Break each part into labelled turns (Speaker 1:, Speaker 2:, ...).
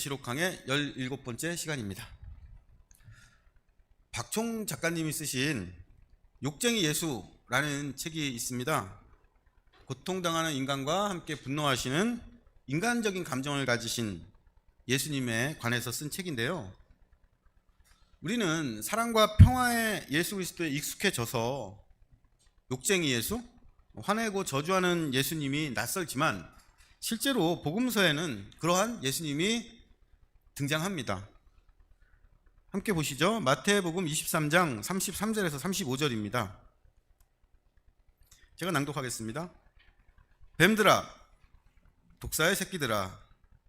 Speaker 1: 시록 강의 17번째 시간입니다. 박총 작가님이 쓰신 욕쟁이 예수라는 책이 있습니다. 고통당하는 인간과 함께 분노하시는 인간적인 감정을 가지신 예수님에 관해서 쓴 책인데요. 우리는 사랑과 평화의 예수 그리스도에 익숙해져서 욕쟁이 예수, 화내고 저주하는 예수님이 낯설지만 실제로 복음서에는 그러한 예수님이 등장합니다. 함께 보시죠. 마태복음 23장 33절에서 35절입니다. 제가 낭독하겠습니다. 뱀들아, 독사의 새끼들아,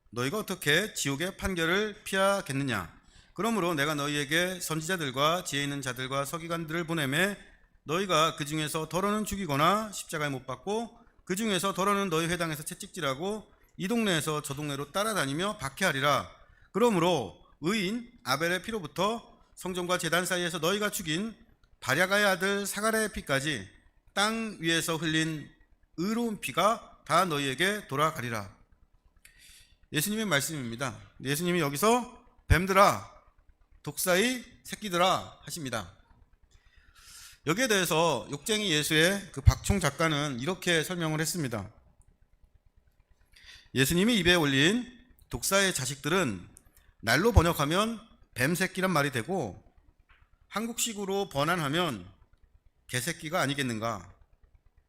Speaker 1: 너희가 어떻게 지옥의 판결을 피하겠느냐? 그러므로 내가 너희에게 선지자들과 지혜 있는 자들과 서기관들을 보내매 너희가 그 중에서 더러는 죽이거나 십자가에 못 박고 그 중에서 더러는 너희 회당에서 채찍질하고 이 동네에서 저 동네로 따라다니며 박해하리라. 그러므로 의인 아벨의 피로부터 성전과 제단 사이에서 너희가 죽인 바랴가의 아들 사가랴의 피까지 땅 위에서 흘린 의로운 피가 다 너희에게 돌아가리라. 예수님의 말씀입니다. 예수님이 여기서 뱀들아, 독사의 새끼들아 하십니다. 여기에 대해서 욕쟁이 예수의 그 박총 작가는 이렇게 설명을 했습니다. 예수님이 입에 올린 독사의 자식들은 날로 번역하면 뱀새끼란 말이 되고 한국식으로 번안하면 개새끼가 아니겠는가?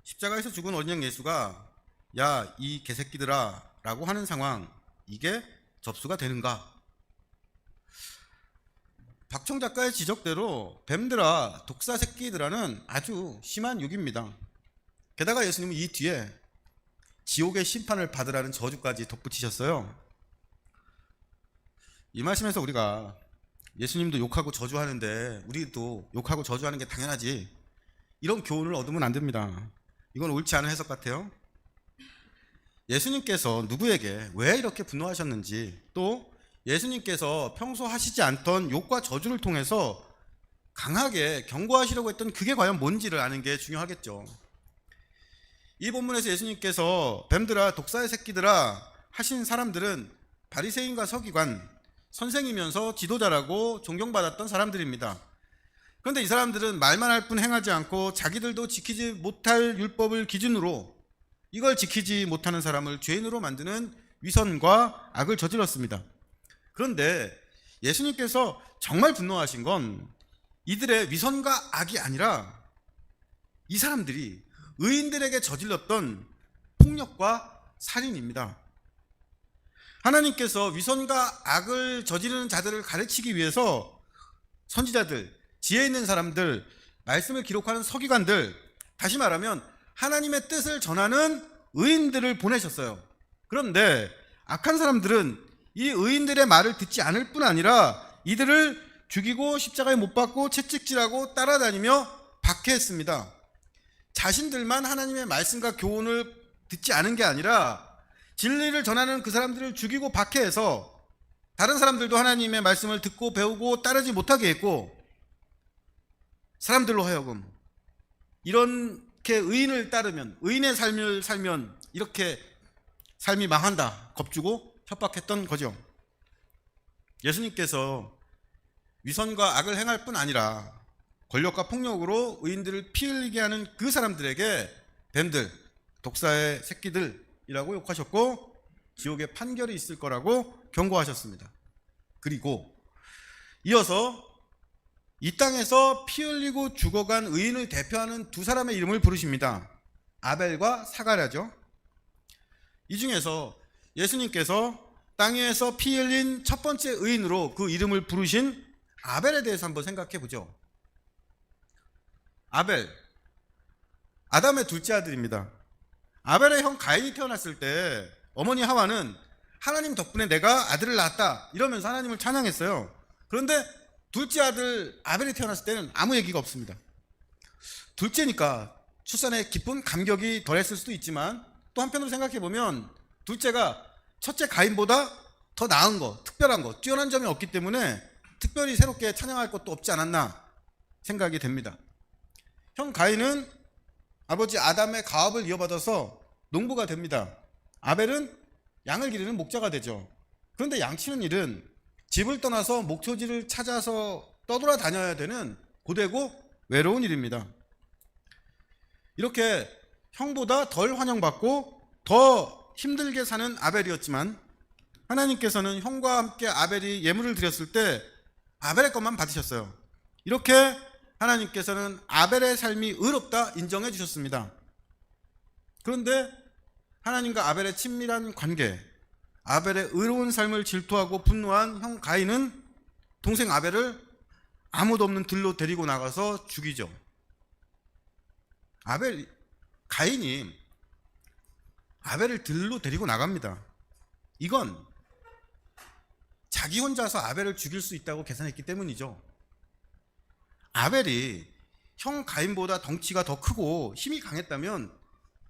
Speaker 1: 십자가에서 죽은 어린양 예수가 야, 이 개새끼들아 라고 하는 상황, 이게 접수가 되는가? 박총 작가의 지적대로 뱀들아, 독사 새끼들아는 아주 심한 욕입니다. 게다가 예수님은 이 뒤에 지옥의 심판을 받으라는 저주까지 덧붙이셨어요. 이 말씀에서 우리가 예수님도 욕하고 저주하는데 우리도 욕하고 저주하는 게 당연하지, 이런 교훈을 얻으면 안 됩니다. 이건 옳지 않은 해석 같아요. 예수님께서 누구에게 왜 이렇게 분노하셨는지, 또 예수님께서 평소 하시지 않던 욕과 저주를 통해서 강하게 경고하시려고 했던 그게 과연 뭔지를 아는 게 중요하겠죠. 이 본문에서 예수님께서 뱀들아, 독사의 새끼들아 하신 사람들은 바리새인과 서기관, 선생이면서 지도자라고 존경받았던 사람들입니다. 그런데 이 사람들은 말만 할 뿐 행하지 않고 자기들도 지키지 못할 율법을 기준으로 이걸 지키지 못하는 사람을 죄인으로 만드는 위선과 악을 저질렀습니다. 그런데 예수님께서 정말 분노하신 건 이들의 위선과 악이 아니라 이 사람들이 의인들에게 저질렀던 폭력과 살인입니다. 하나님께서 위선과 악을 저지르는 자들을 가르치기 위해서 선지자들, 지혜 있는 사람들, 말씀을 기록하는 서기관들, 다시 말하면 하나님의 뜻을 전하는 의인들을 보내셨어요. 그런데 악한 사람들은 이 의인들의 말을 듣지 않을 뿐 아니라 이들을 죽이고 십자가에 못 박고 채찍질하고 따라다니며 박해했습니다. 자신들만 하나님의 말씀과 교훈을 듣지 않은 게 아니라 진리를 전하는 그 사람들을 죽이고 박해해서 다른 사람들도 하나님의 말씀을 듣고 배우고 따르지 못하게 했고, 사람들로 하여금 이렇게 의인을 따르면, 의인의 삶을 살면 이렇게 삶이 망한다 겁주고 협박했던 거죠. 예수님께서 위선과 악을 행할 뿐 아니라 권력과 폭력으로 의인들을 피 흘리게 하는 그 사람들에게 뱀들, 독사의 새끼들이라고 욕하셨고 지옥의 판결이 있을 거라고 경고하셨습니다. 그리고 이어서 이 땅에서 피 흘리고 죽어간 의인을 대표하는 두 사람의 이름을 부르십니다. 아벨과 사가랴죠. 이 중에서 예수님께서 땅 위에서 피 흘린 첫 번째 의인으로 그 이름을 부르신 아벨에 대해서 한번 생각해 보죠. 아벨, 아담의 둘째 아들입니다. 아벨의 형 가인이 태어났을 때 어머니 하와는 하나님 덕분에 내가 아들을 낳았다 이러면서 하나님을 찬양했어요. 그런데 둘째 아들 아벨이 태어났을 때는 아무 얘기가 없습니다. 둘째니까 출산에 기쁜 감격이 덜했을 수도 있지만 또 한편으로 생각해 보면 둘째가 첫째 가인보다 더 나은 거, 특별한 거, 뛰어난 점이 없기 때문에 특별히 새롭게 찬양할 것도 없지 않았나 생각이 됩니다. 형 가인은 아버지 아담의 가업을 이어받아서 농부가 됩니다. 아벨은 양을 기르는 목자가 되죠. 그런데 양치는 일은 집을 떠나서 목초지를 찾아서 떠돌아 다녀야 되는 고되고 외로운 일입니다. 이렇게 형보다 덜 환영받고 더 힘들게 사는 아벨이었지만 하나님께서는 형과 함께 아벨이 예물을 드렸을 때 아벨의 것만 받으셨어요. 이렇게 하나님께서는 아벨의 삶이 의롭다 인정해 주셨습니다. 그런데 하나님과 아벨의 친밀한 관계, 아벨의 의로운 삶을 질투하고 분노한 형 가인은 동생 아벨을 아무도 없는 들로 데리고 나가서 죽이죠. 가인이 아벨을 들로 데리고 나갑니다. 이건 자기 혼자서 아벨을 죽일 수 있다고 계산했기 때문이죠. 아벨이 형 가인보다 덩치가 더 크고 힘이 강했다면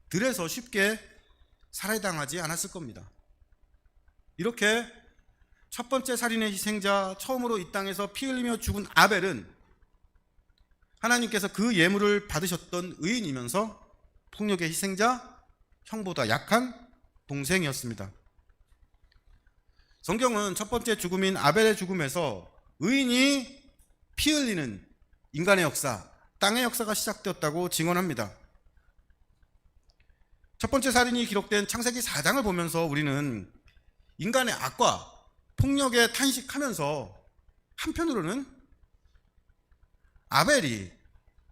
Speaker 1: 들에서 쉽게 살해당하지 않았을 겁니다. 이렇게 첫 번째 살인의 희생자, 처음으로 이 땅에서 피 흘리며 죽은 아벨은 하나님께서 그 예물을 받으셨던 의인이면서 폭력의 희생자, 형보다 약한 동생이었습니다. 성경은 첫 번째 죽음인 아벨의 죽음에서 의인이 피 흘리는 인간의 역사, 땅의 역사가 시작되었다고 증언합니다. 첫 번째 살인이 기록된 창세기 4장을 보면서 우리는 인간의 악과 폭력에 탄식하면서 한편으로는 아벨이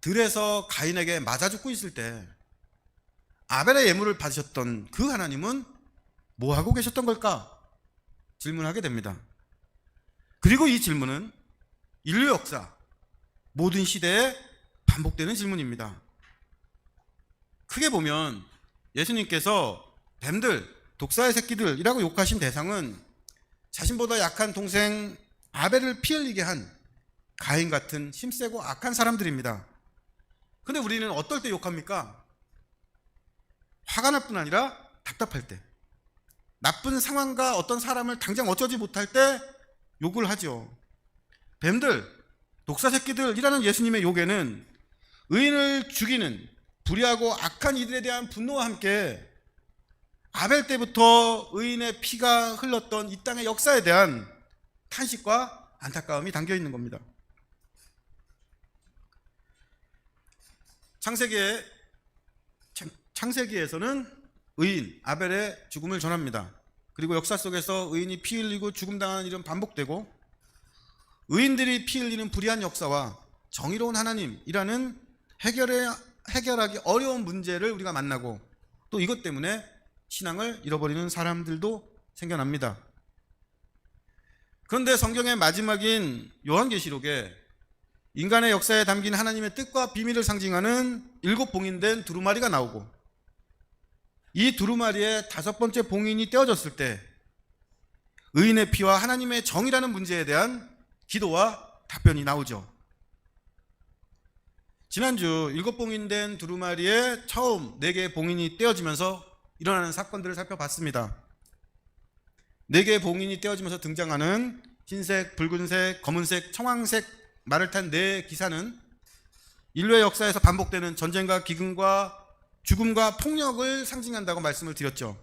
Speaker 1: 들에서 가인에게 맞아 죽고 있을 때 아벨의 예물을 받으셨던 그 하나님은 뭐 하고 계셨던 걸까? 질문하게 됩니다. 그리고 이 질문은 인류 역사 모든 시대에 반복되는 질문입니다. 크게 보면 예수님께서 뱀들, 독사의 새끼들이라고 욕하신 대상은 자신보다 약한 동생 아벨을 피 흘리게 한 가인 같은 힘세고 악한 사람들입니다. 근데 우리는 어떨 때 욕합니까? 화가 날 뿐 아니라 답답할 때, 나쁜 상황과 어떤 사람을 당장 어쩌지 못할 때 욕을 하죠. 뱀들, 독사 새끼들이라는 예수님의 욕에는 의인을 죽이는 불의하고 악한 이들에 대한 분노와 함께 아벨 때부터 의인의 피가 흘렀던 이 땅의 역사에 대한 탄식과 안타까움이 담겨 있는 겁니다. 창세기에서는 의인 아벨의 죽음을 전합니다. 그리고 역사 속에서 의인이 피 흘리고 죽음당하는 일은 반복되고 의인들이 피 흘리는 불의한 역사와 정의로운 하나님이라는 해결하기 어려운 문제를 우리가 만나고 또 이것 때문에 신앙을 잃어버리는 사람들도 생겨납니다. 그런데 성경의 마지막인 요한계시록에 인간의 역사에 담긴 하나님의 뜻과 비밀을 상징하는 7 봉인된 두루마리가 나오고 이 두루마리의 5번째 봉인이 떼어졌을 때 의인의 피와 하나님의 정의라는 문제에 대한 기도와 답변이 나오죠. 지난주 7 봉인된 두루마리의 처음 4개의 봉인이 떼어지면서 일어나는 사건들을 살펴봤습니다. 4개의 봉인이 떼어지면서 등장하는 흰색, 붉은색, 검은색, 청황색 말을 탄 4기사는 인류의 역사에서 반복되는 전쟁과 기근과 죽음과 폭력을 상징한다고 말씀을 드렸죠.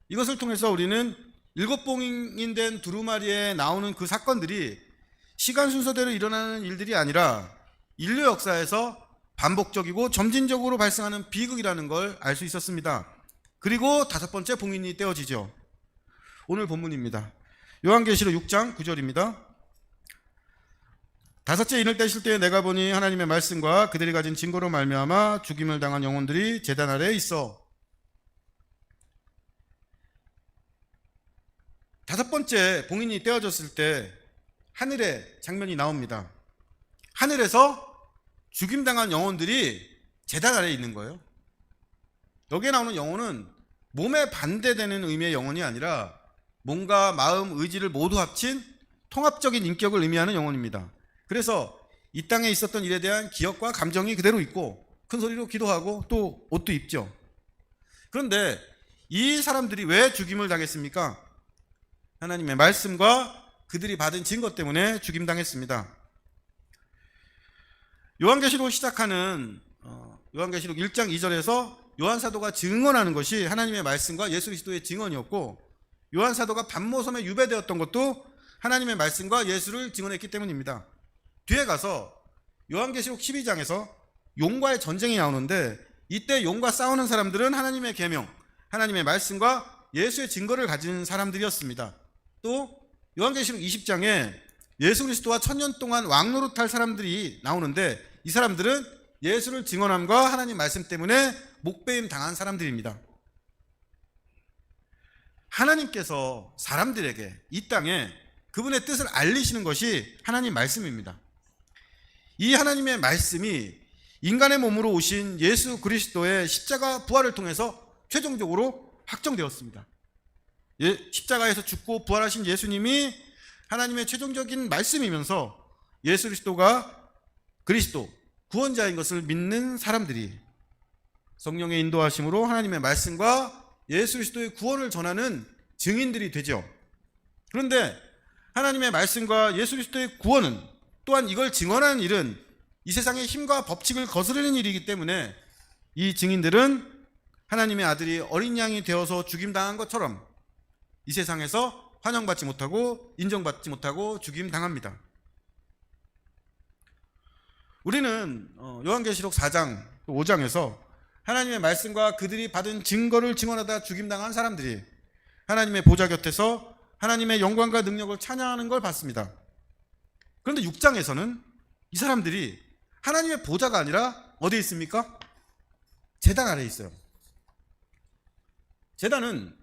Speaker 1: 이것을 통해서 우리는 7 봉인된 두루마리에 나오는 그 사건들이 시간 순서대로 일어나는 일들이 아니라 인류 역사에서 반복적이고 점진적으로 발생하는 비극이라는 걸 알 수 있었습니다. 그리고 5번째 봉인이 떼어지죠. 오늘 본문입니다. 요한계시록 6장 9절입니다. 5째 인을 떼실 때에 내가 보니 하나님의 말씀과 그들이 가진 증거로 말미암아 죽임을 당한 영혼들이 제단 아래에 있어. 5번째 봉인이 떼어졌을 때 하늘의 장면이 나옵니다. 하늘에서 죽임당한 영혼들이 제단 아래에 있는 거예요. 여기에 나오는 영혼은 몸에 반대되는 의미의 영혼이 아니라 몸과 마음, 의지를 모두 합친 통합적인 인격을 의미하는 영혼입니다. 그래서 이 땅에 있었던 일에 대한 기억과 감정이 그대로 있고 큰 소리로 기도하고 또 옷도 입죠. 그런데 이 사람들이 왜 죽임을 당했습니까? 하나님의 말씀과 그들이 받은 증거 때문에 죽임당했습니다. 요한계시록을 시작하는 요한계시록 1장 2절에서 요한사도가 증언하는 것이 하나님의 말씀과 예수 그리스도의 증언이었고 요한 사도가 반모섬에 유배되었던 것도 하나님의 말씀과 예수를 증언했기 때문입니다. 뒤에 가서 요한계시록 12장에서 용과의 전쟁이 나오는데 이때 용과 싸우는 사람들은 하나님의 계명, 하나님의 말씀과 예수의 증거를 가진 사람들이었습니다. 또 요한계시록 20장에 예수 그리스도와 1000년 동안 왕노릇할 사람들이 나오는데 이 사람들은 예수를 증언함과 하나님 말씀 때문에 목배임 당한 사람들입니다. 하나님께서 사람들에게 이 땅에 그분의 뜻을 알리시는 것이 하나님 말씀입니다. 이 하나님의 말씀이 인간의 몸으로 오신 예수 그리스도의 십자가 부활을 통해서 최종적으로 확정되었습니다. 십자가에서 죽고 부활하신 예수님이 하나님의 최종적인 말씀이면서 예수 그리스도가 그리스도 구원자인 것을 믿는 사람들이 성령의 인도하심으로 하나님의 말씀과 예수 그리스도의 구원을 전하는 증인들이 되죠. 그런데 하나님의 말씀과 예수 그리스도의 구원은 또한 이걸 증언하는 일은 이 세상의 힘과 법칙을 거스르는 일이기 때문에 이 증인들은 하나님의 아들이 어린 양이 되어서 죽임당한 것처럼 이 세상에서 환영받지 못하고 인정받지 못하고 죽임당합니다. 우리는 요한계시록 4장 5장에서 하나님의 말씀과 그들이 받은 증거를 증언하다 죽임당한 사람들이 하나님의 보좌 곁에서 하나님의 영광과 능력을 찬양하는 걸 봤습니다. 그런데 6장에서는 이 사람들이 하나님의 보좌가 아니라 어디에 있습니까? 제단 아래에 있어요. 제단은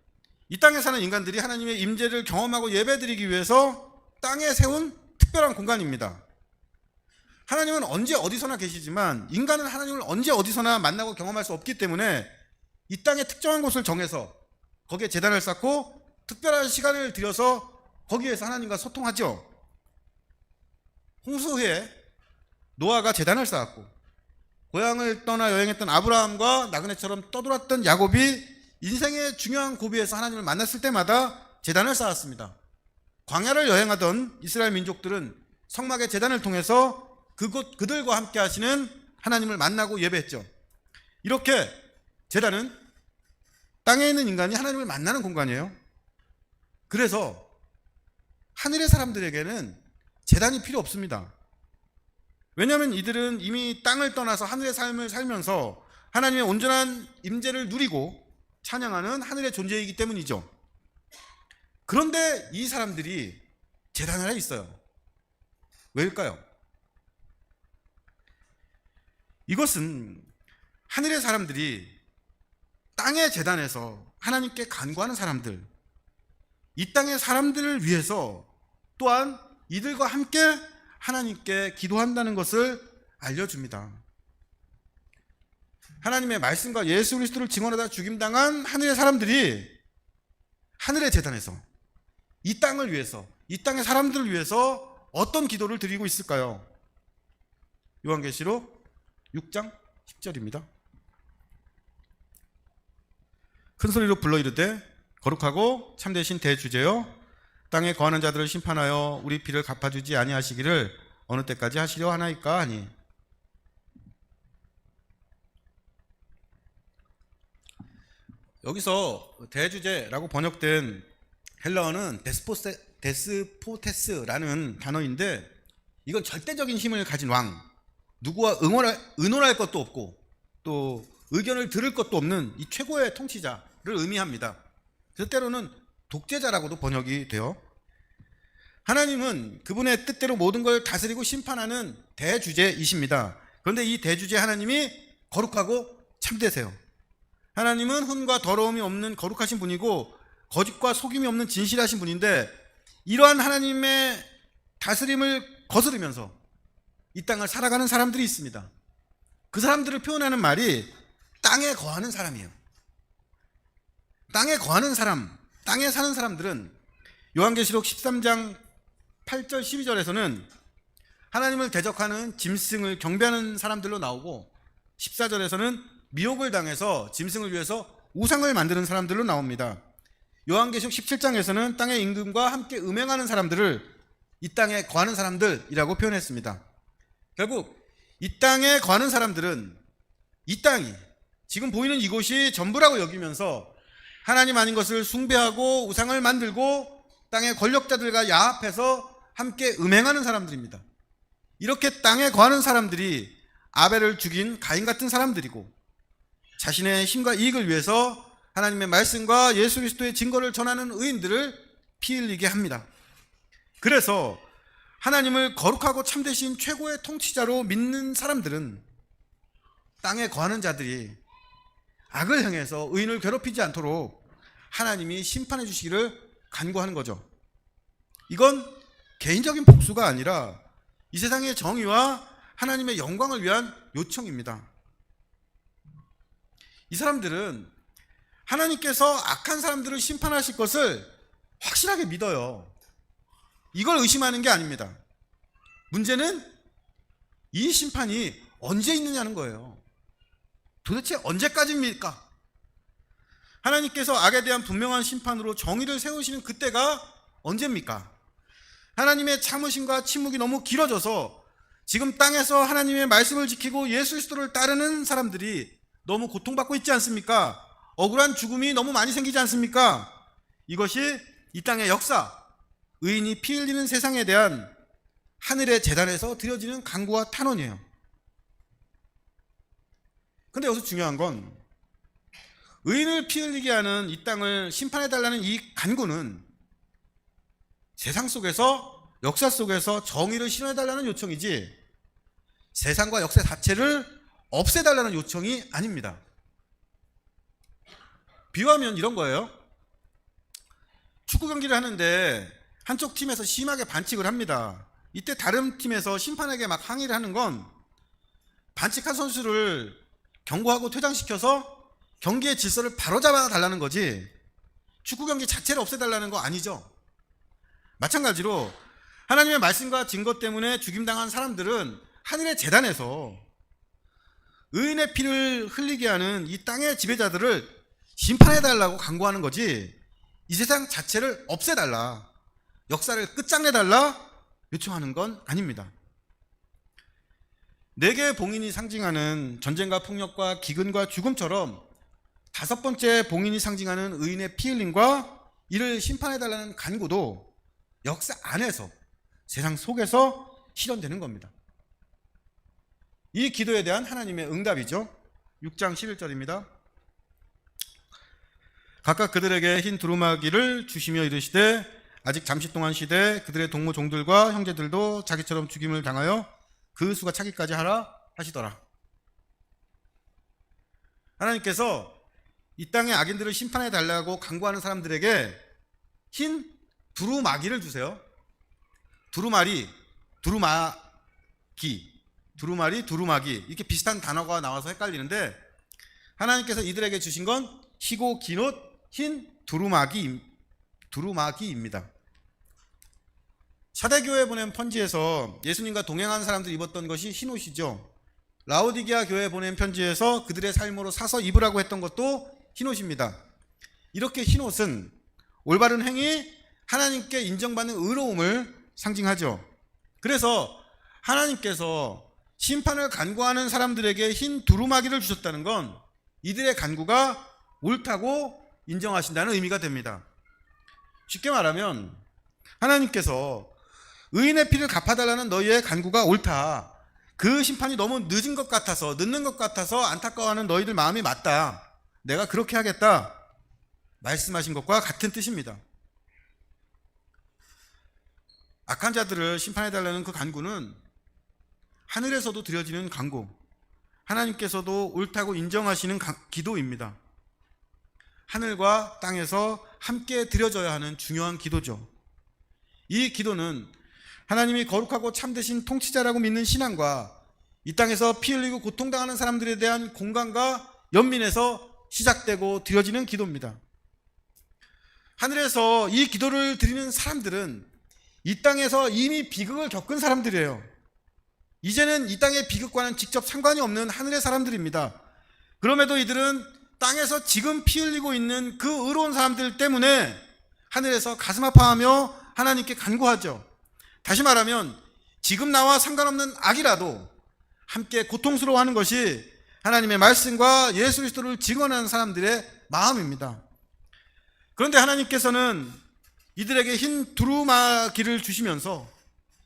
Speaker 1: 이 땅에 사는 인간들이 하나님의 임재를 경험하고 예배드리기 위해서 땅에 세운 특별한 공간입니다. 하나님은 언제 어디서나 계시지만 인간은 하나님을 언제 어디서나 만나고 경험할 수 없기 때문에 이 땅에 특정한 곳을 정해서 거기에 제단을 쌓고 특별한 시간을 들여서 거기에서 하나님과 소통하죠. 홍수 후에 노아가 제단을 쌓았고 고향을 떠나 여행했던 아브라함과 나그네처럼 떠돌았던 야곱이 인생의 중요한 고비에서 하나님을 만났을 때마다 제단을 쌓았습니다. 광야를 여행하던 이스라엘 민족들은 성막의 제단을 통해서 그들과 함께 하시는 하나님을 만나고 예배했죠. 이렇게 제단은 땅에 있는 인간이 하나님을 만나는 공간이에요. 그래서 하늘의 사람들에게는 제단이 필요 없습니다. 왜냐하면 이들은 이미 땅을 떠나서 하늘의 삶을 살면서 하나님의 온전한 임재를 누리고 찬양하는 하늘의 존재이기 때문이죠. 그런데 이 사람들이 제단 아래 있어요. 왜일까요? 이것은 하늘의 사람들이 땅의 제단에서 하나님께 간구하는 사람들, 이 땅의 사람들을 위해서 또한 이들과 함께 하나님께 기도한다는 것을 알려줍니다. 하나님의 말씀과 예수 그리스도를 증언하다 죽임당한 하늘의 사람들이 하늘의 제단에서 이 땅을 위해서, 이 땅의 사람들을 위해서 어떤 기도를 드리고 있을까요? 요한계시록 6장 10절입니다. 큰 소리로 불러 이르되 거룩하고 참되신 대주제여 땅에 거하는 자들을 심판하여 우리 피를 갚아주지 아니하시기를 어느 때까지 하시려 하나이까 하니. 여기서 대주제라고 번역된 헬라어는 데스포테스라는 단어인데 이건 절대적인 힘을 가진 왕, 누구와 의논할 것도 없고 또 의견을 들을 것도 없는 이 최고의 통치자를 의미합니다. 그래서 때로는 독재자라고도 번역이 돼요. 하나님은 그분의 뜻대로 모든 걸 다스리고 심판하는 대주제이십니다. 그런데 이 대주제 하나님이 거룩하고 참되세요. 하나님은 흠과 더러움이 없는 거룩하신 분이고 거짓과 속임이 없는 진실하신 분인데 이러한 하나님의 다스림을 거스르면서 이 땅을 살아가는 사람들이 있습니다. 그 사람들을 표현하는 말이 땅에 거하는 사람이에요. 땅에 거하는 사람, 땅에 사는 사람들은 요한계시록 13장 8절 12절에서는 하나님을 대적하는 짐승을 경배하는 사람들로 나오고 14절에서는 미혹을 당해서 짐승을 위해서 우상을 만드는 사람들로 나옵니다. 요한계시록 17장에서는 땅의 임금과 함께 음행하는 사람들을 이 땅에 거하는 사람들이라고 표현했습니다. 결국 이 땅에 거하는 사람들은 이 땅이 지금 보이는 이곳이 전부라고 여기면서 하나님 아닌 것을 숭배하고 우상을 만들고 땅의 권력자들과 야합해서 함께 음행하는 사람들입니다. 이렇게 땅에 거하는 사람들이 아벨을 죽인 가인 같은 사람들이고, 자신의 힘과 이익을 위해서 하나님의 말씀과 예수 그리스도의 증거를 전하는 의인들을 피 흘리게 합니다. 그래서 하나님을 거룩하고 참되신 최고의 통치자로 믿는 사람들은 땅에 거하는 자들이 악을 행해서 의인을 괴롭히지 않도록 하나님이 심판해 주시기를 간구하는 거죠. 이건 개인적인 복수가 아니라 이 세상의 정의와 하나님의 영광을 위한 요청입니다. 이 사람들은 하나님께서 악한 사람들을 심판하실 것을 확실하게 믿어요. 이걸 의심하는 게 아닙니다. 문제는 이 심판이 언제 있느냐는 거예요. 도대체 언제까지입니까? 하나님께서 악에 대한 분명한 심판으로 정의를 세우시는 그때가 언제입니까? 하나님의 참으심과 침묵이 너무 길어져서 지금 땅에서 하나님의 말씀을 지키고 예수 그리스도를 따르는 사람들이 너무 고통받고 있지 않습니까? 억울한 죽음이 너무 많이 생기지 않습니까? 이것이 이 땅의 역사, 의인이 피 흘리는 세상에 대한 하늘의 재단에서 드려지는 간구와 탄원이에요. 근데 여기서 중요한 건 의인을 피 흘리게 하는 이 땅을 심판해달라는 이 간구는 세상 속에서, 역사 속에서 정의를 실현해달라는 요청이지 세상과 역사 자체를 없애달라는 요청이 아닙니다. 비유하면 이런 거예요. 축구 경기를 하는데 한쪽 팀에서 심하게 반칙을 합니다. 이때 다른 팀에서 심판에게 막 항의를 하는 건 반칙한 선수를 경고하고 퇴장시켜서 경기의 질서를 바로잡아 달라는 거지 축구 경기 자체를 없애달라는 거 아니죠. 마찬가지로 하나님의 말씀과 증거 때문에 죽임당한 사람들은 하늘의 재단에서 의인의 피를 흘리게 하는 이 땅의 지배자들을 심판해달라고 간구하는 거지 이 세상 자체를 없애달라, 역사를 끝장내달라 요청하는 건 아닙니다. 네 개의 봉인이 상징하는 전쟁과 폭력과 기근과 죽음처럼 다섯 번째 봉인이 상징하는 의인의 피 흘림과 이를 심판해달라는 간구도 역사 안에서, 세상 속에서 실현되는 겁니다. 이 기도에 대한 하나님의 응답이죠. 6장 11절입니다. 각각 그들에게 흰 두루마기를 주시며 이르시되 아직 잠시 동안 쉬되 그들의 동무 종들과 형제들도 자기처럼 죽임을 당하여 그 수가 차기까지 하라 하시더라. 하나님께서 이 땅의 악인들을 심판해 달라고 간구하는 사람들에게 흰 두루마기를 주세요. 두루마리, 두루마기 이렇게 비슷한 단어가 나와서 헷갈리는데 하나님께서 이들에게 주신 건 희고 긴 옷, 흰 두루마기입니다. 사대교회에 보낸 편지에서 예수님과 동행한 사람들이 입었던 것이 흰 옷이죠. 라오디게아 교회에 보낸 편지에서 그들의 삶으로 사서 입으라고 했던 것도 흰 옷입니다. 이렇게 흰 옷은 올바른 행위, 하나님께 인정받는 의로움을 상징하죠. 그래서 하나님께서 심판을 간구하는 사람들에게 흰 두루마기를 주셨다는 건 이들의 간구가 옳다고 인정하신다는 의미가 됩니다. 쉽게 말하면 하나님께서 의인의 피를 갚아달라는 너희의 간구가 옳다, 그 심판이 너무 늦는 것 같아서 안타까워하는 너희들 마음이 맞다, 내가 그렇게 하겠다 말씀하신 것과 같은 뜻입니다. 악한 자들을 심판해달라는 그 간구는 하늘에서도 드려지는 간구, 하나님께서도 옳다고 인정하시는 기도입니다. 하늘과 땅에서 함께 드려져야 하는 중요한 기도죠. 이 기도는 하나님이 거룩하고 참되신 통치자라고 믿는 신앙과 이 땅에서 피 흘리고 고통당하는 사람들에 대한 공감과 연민에서 시작되고 드려지는 기도입니다. 하늘에서 이 기도를 드리는 사람들은 이 땅에서 이미 비극을 겪은 사람들이에요. 이제는 이 땅의 비극과는 직접 상관이 없는 하늘의 사람들입니다. 그럼에도 이들은 땅에서 지금 피 흘리고 있는 그 의로운 사람들 때문에 하늘에서 가슴 아파하며 하나님께 간구하죠. 다시 말하면 지금 나와 상관없는 악이라도 함께 고통스러워하는 것이 하나님의 말씀과 예수 그리스도를 증언하는 사람들의 마음입니다. 그런데 하나님께서는 이들에게 흰 두루마기를 주시면서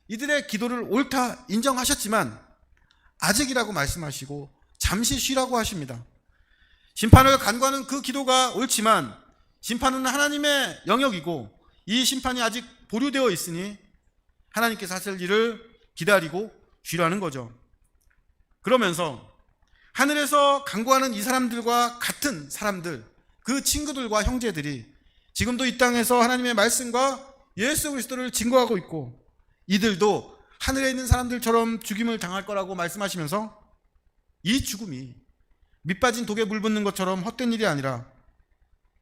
Speaker 1: 이들의 기도를 옳다 인정하셨지만 아직이라고 말씀하시고 잠시 쉬라고 하십니다. 심판을 간구하는 그 기도가 옳지만 심판은 하나님의 영역이고 이 심판이 아직 보류되어 있으니 하나님께서 하실 일을 기다리고 쉬라는 거죠. 그러면서 하늘에서 간구하는 이 사람들과 같은 사람들, 그 친구들과 형제들이 지금도 이 땅에서 하나님의 말씀과 예수 그리스도를 증거하고 있고 이들도 하늘에 있는 사람들처럼 죽임을 당할 거라고 말씀하시면서 이 죽음이 밑빠진 독에 물 붓는 것처럼 헛된 일이 아니라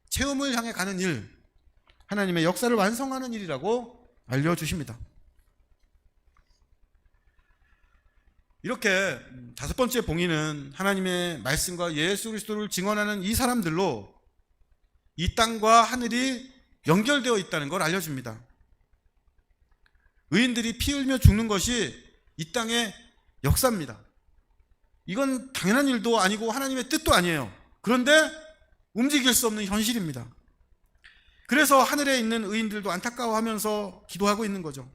Speaker 1: 체험을 향해 가는 일, 하나님의 역사를 완성하는 일이라고 알려주십니다. 이렇게 다섯 번째 봉인은 하나님의 말씀과 예수 그리스도를 증언하는 이 사람들로 이 땅과 하늘이 연결되어 있다는 걸 알려줍니다. 의인들이 피 흘며 죽는 것이 이 땅의 역사입니다. 이건 당연한 일도 아니고 하나님의 뜻도 아니에요. 그런데 움직일 수 없는 현실입니다. 그래서 하늘에 있는 의인들도 안타까워하면서 기도하고 있는 거죠.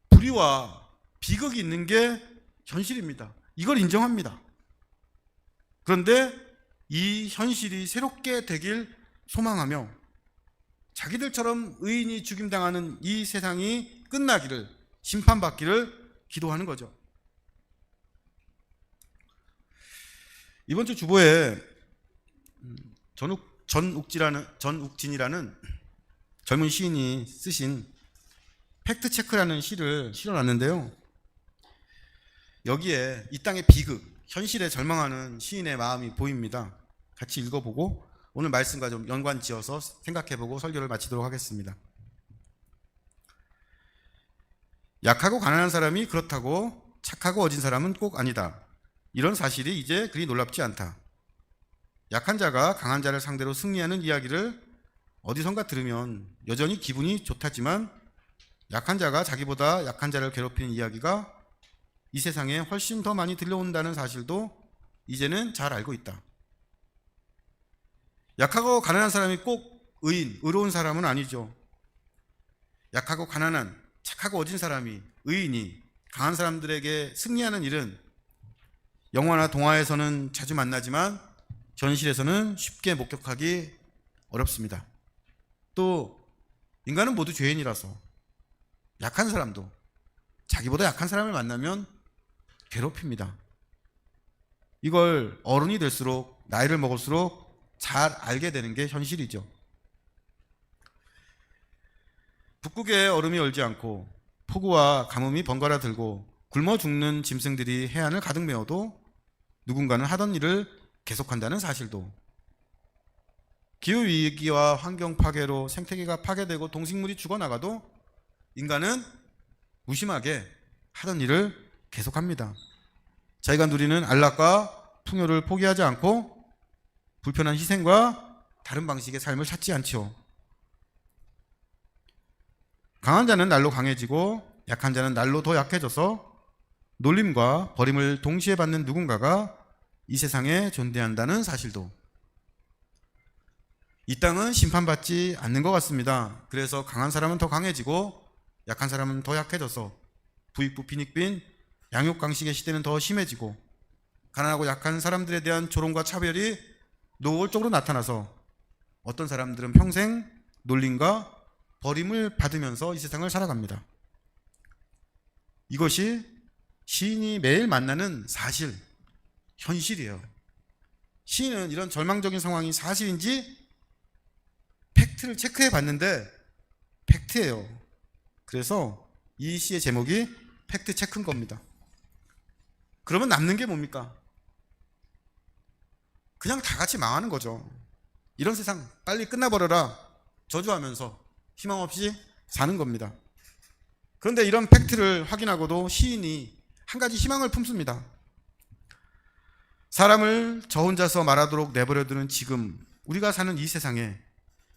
Speaker 1: 불의와 비극이 있는 게 현실입니다. 이걸 인정합니다. 그런데 이 현실이 새롭게 되길 소망하며 자기들처럼 의인이 죽임당하는 이 세상이 끝나기를, 심판받기를 기도하는 거죠. 이번 주 주보에 전욱진이라는 젊은 시인이 쓰신 팩트체크라는 시를 실어놨는데요. 여기에 이 땅의 비극, 현실에 절망하는 시인의 마음이 보입니다. 같이 읽어보고 오늘 말씀과 좀 연관지어서 생각해보고 설교를 마치도록 하겠습니다. 약하고 가난한 사람이 그렇다고 착하고 어진 사람은 꼭 아니다. 이런 사실이 이제 그리 놀랍지 않다. 약한 자가 강한 자를 상대로 승리하는 이야기를 어디선가 들으면 여전히 기분이 좋다지만 약한 자가 자기보다 약한 자를 괴롭히는 이야기가 이 세상에 훨씬 더 많이 들려온다는 사실도 이제는 잘 알고 있다. 약하고 가난한 사람이 꼭 의인, 의로운 사람은 아니죠. 약하고 가난한, 착하고 어진 사람이, 의인이 강한 사람들에게 승리하는 일은 영화나 동화에서는 자주 만나지만 현실에서는 쉽게 목격하기 어렵습니다. 또 인간은 모두 죄인이라서 약한 사람도 자기보다 약한 사람을 만나면 괴롭힙니다. 이걸 어른이 될수록, 나이를 먹을수록 잘 알게 되는 게 현실이죠. 북극에 얼음이 얼지 않고 폭우와 가뭄이 번갈아 들고 굶어 죽는 짐승들이 해안을 가득 메워도 누군가는 하던 일을 계속한다는 사실도, 기후위기와 환경 파괴로 생태계가 파괴되고 동식물이 죽어나가도 인간은 무심하게 하던 일을 계속합니다. 자기가 누리는 안락과 풍요를 포기하지 않고 불편한 희생과 다른 방식의 삶을 찾지 않지요. 강한 자는 날로 강해지고 약한 자는 날로 더 약해져서 놀림과 버림을 동시에 받는 누군가가 이 세상에 존재한다는 사실도, 이 땅은 심판받지 않는 것 같습니다. 그래서 강한 사람은 더 강해지고 약한 사람은 더 약해져서 부익부 빈익빈 양육강식의 시대는 더 심해지고 가난하고 약한 사람들에 대한 조롱과 차별이 노골적으로 나타나서 어떤 사람들은 평생 놀림과 버림을 받으면서 이 세상을 살아갑니다. 이것이 시인이 매일 만나는 사실, 현실이에요. 시인은 이런 절망적인 상황이 사실인지 팩트를 체크해 봤는데 팩트예요. 그래서 이 시의 제목이 팩트 체크인 겁니다. 그러면 남는 게 뭡니까? 그냥 다 같이 망하는 거죠. 이런 세상 빨리 끝나버려라 저주하면서 희망 없이 사는 겁니다. 그런데 이런 팩트를 확인하고도 시인이 한 가지 희망을 품습니다. 사람을 저 혼자서 말하도록 내버려두는 지금 우리가 사는 이 세상에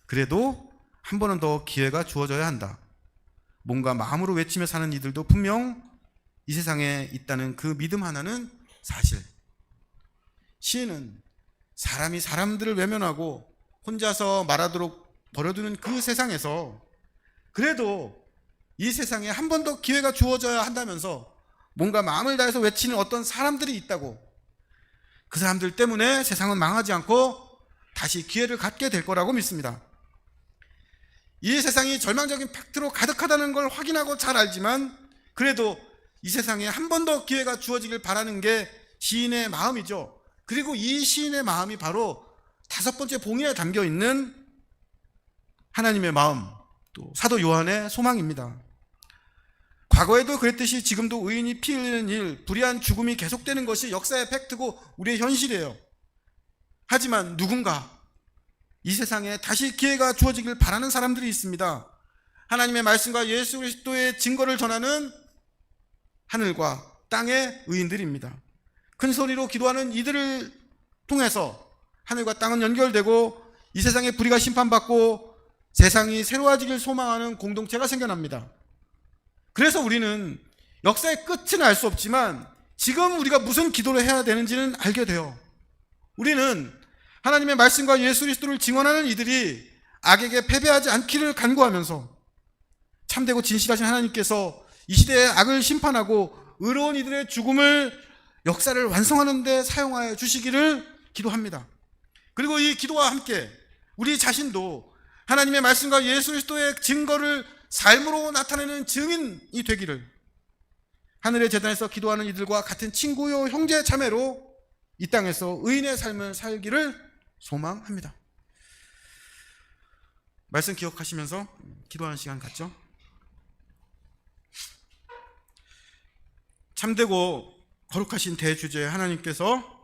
Speaker 1: 그래도 한 번은 더 기회가 주어져야 한다. 뭔가 마음으로 외치며 사는 이들도 분명 이 세상에 있다는 그 믿음 하나는 사실. 시인은 사람이 사람들을 외면하고 혼자서 말하도록 버려두는 그 세상에서 그래도 이 세상에 한 번 더 기회가 주어져야 한다면서 뭔가 마음을 다해서 외치는 어떤 사람들이 있다고, 그 사람들 때문에 세상은 망하지 않고 다시 기회를 갖게 될 거라고 믿습니다. 이 세상이 절망적인 팩트로 가득하다는 걸 확인하고 잘 알지만 그래도 이 세상에 한 번 더 기회가 주어지길 바라는 게 시인의 마음이죠. 그리고 이 시인의 마음이 바로 5번째 봉이에 담겨 있는 하나님의 마음, 또 사도 요한의 소망입니다. 과거에도 그랬듯이 지금도 의인이 피 흘리는 일, 불의한 죽음이 계속되는 것이 역사의 팩트고 우리의 현실이에요. 하지만 누군가 이 세상에 다시 기회가 주어지길 바라는 사람들이 있습니다. 하나님의 말씀과 예수 그리스도의 증거를 전하는 하늘과 땅의 의인들입니다. 큰 소리로 기도하는 이들을 통해서 하늘과 땅은 연결되고 이 세상의 불의가 심판받고 세상이 새로워지길 소망하는 공동체가 생겨납니다. 그래서 우리는 역사의 끝은 알 수 없지만 지금 우리가 무슨 기도를 해야 되는지는 알게 돼요. 우리는 하나님의 말씀과 예수 그리스도를 증언하는 이들이 악에게 패배하지 않기를 간구하면서 참되고 진실하신 하나님께서 이 시대의 악을 심판하고 의로운 이들의 죽음을 역사를 완성하는 데 사용하여 주시기를 기도합니다. 그리고 이 기도와 함께 우리 자신도 하나님의 말씀과 예수 그리스도의 증거를 삶으로 나타내는 증인이 되기를, 하늘의 제단에서 기도하는 이들과 같은 친구요 형제 자매로 이 땅에서 의인의 삶을 살기를 소망합니다. 말씀 기억하시면서 기도하는 시간 갖죠. 참되고 거룩하신 대주제 하나님께서